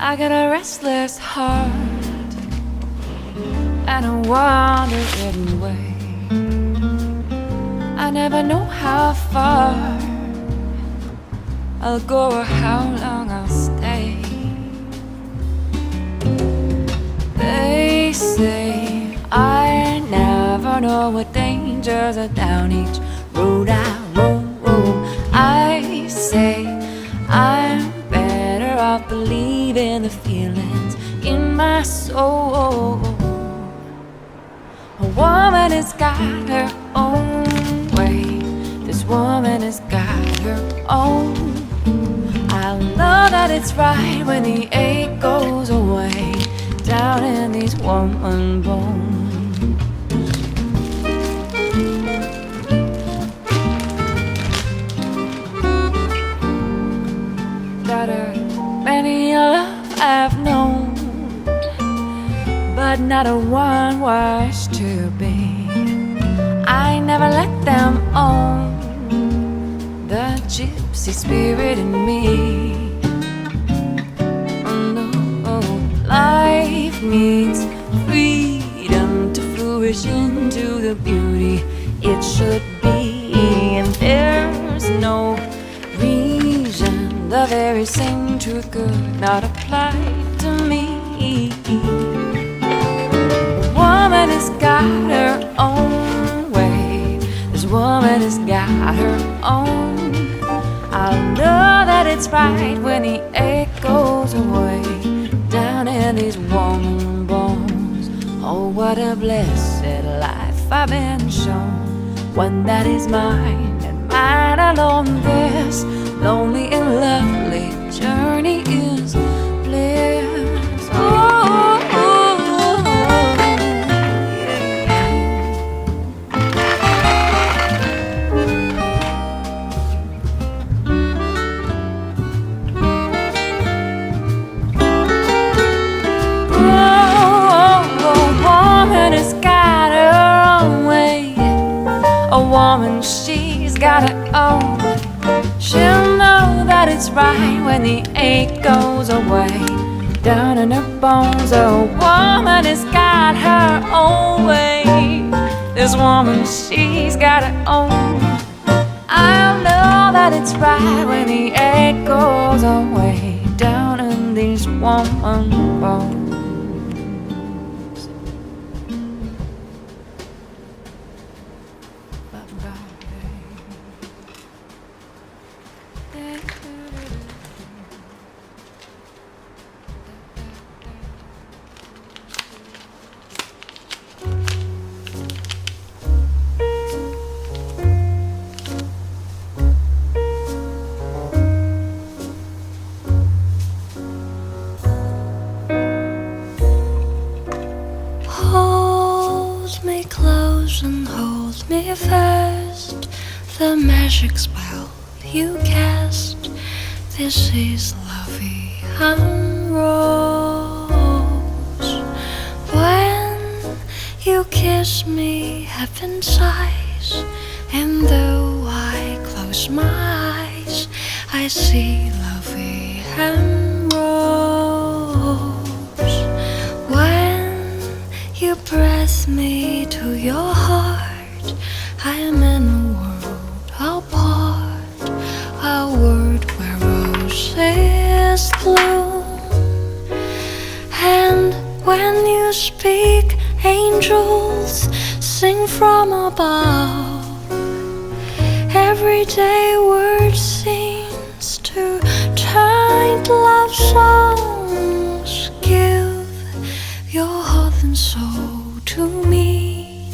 I got a restless heart and a wandering way. I never know how far I'll go or how long I'll stay. They say I never know what dangers are down each road I roam. I say I'm better off believing the feelings in my soul. A woman has got her own way. This woman has got her own. I'll know that it's right when the ache goes away down in these woman bones. Got her many a love I've known, but not a one was to be. I never let them own the gypsy spirit in me. Oh no, life needs freedom to flourish into the beauty it should be. And there's no reason the very same truth could not apply to me. The woman has got her own way. This woman has got her own. I'll know that it's right when the ache goes away down in these woman bones. Oh, what a blessed life I've been shown, one that is mine and mine alone. This lonely and lovely journey is bliss. Oh, woman, she's got her own. She'll know that it's right when the ache goes away down in her bones. A woman has got her own way. This woman, she's got her own. I'll know that it's right when the ache goes away down in these woman bones. And hold me fast, the magic spell you cast. This is lovey and rose. When you kiss me, heaven sighs, and though I close my eyes, I see lovey and rose. When you press me to your heart, I am in a world apart, a world where roses bloom. And when you speak, angels sing from above. Everyday words seems to turn to love songs. Give your heart and soul to me,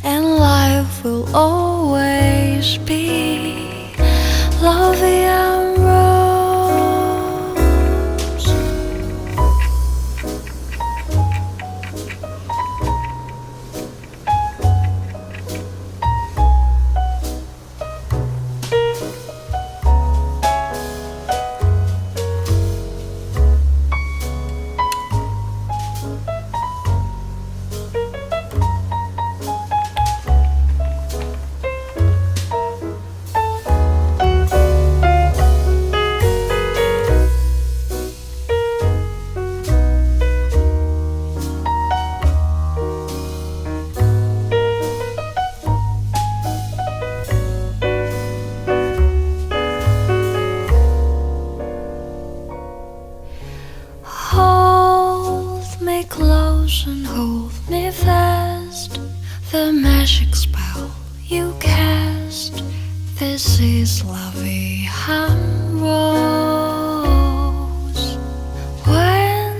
and life will always be lovey and rose. the magic spell you cast. This is La Vie en Rose. When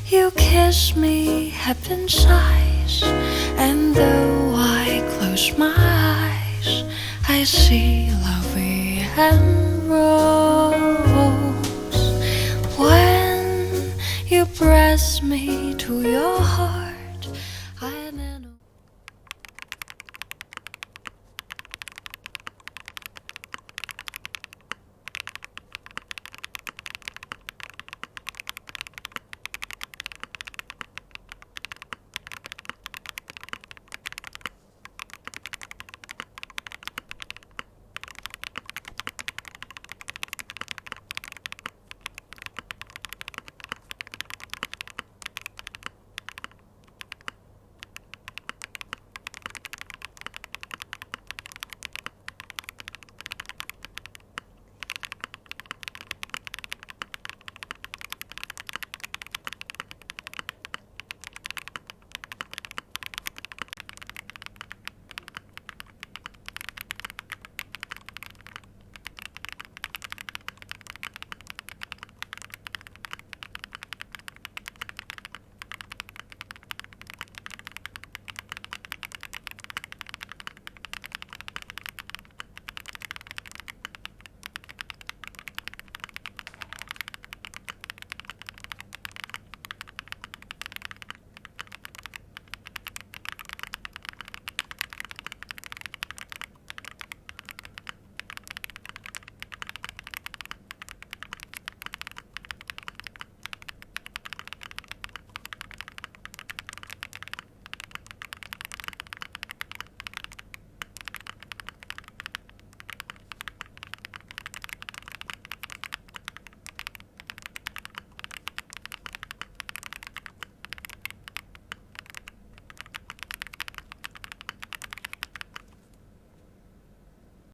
you kiss me, heaven sighs, and though I close my eyes, I see La Vie en Rose. When you press me to your heart,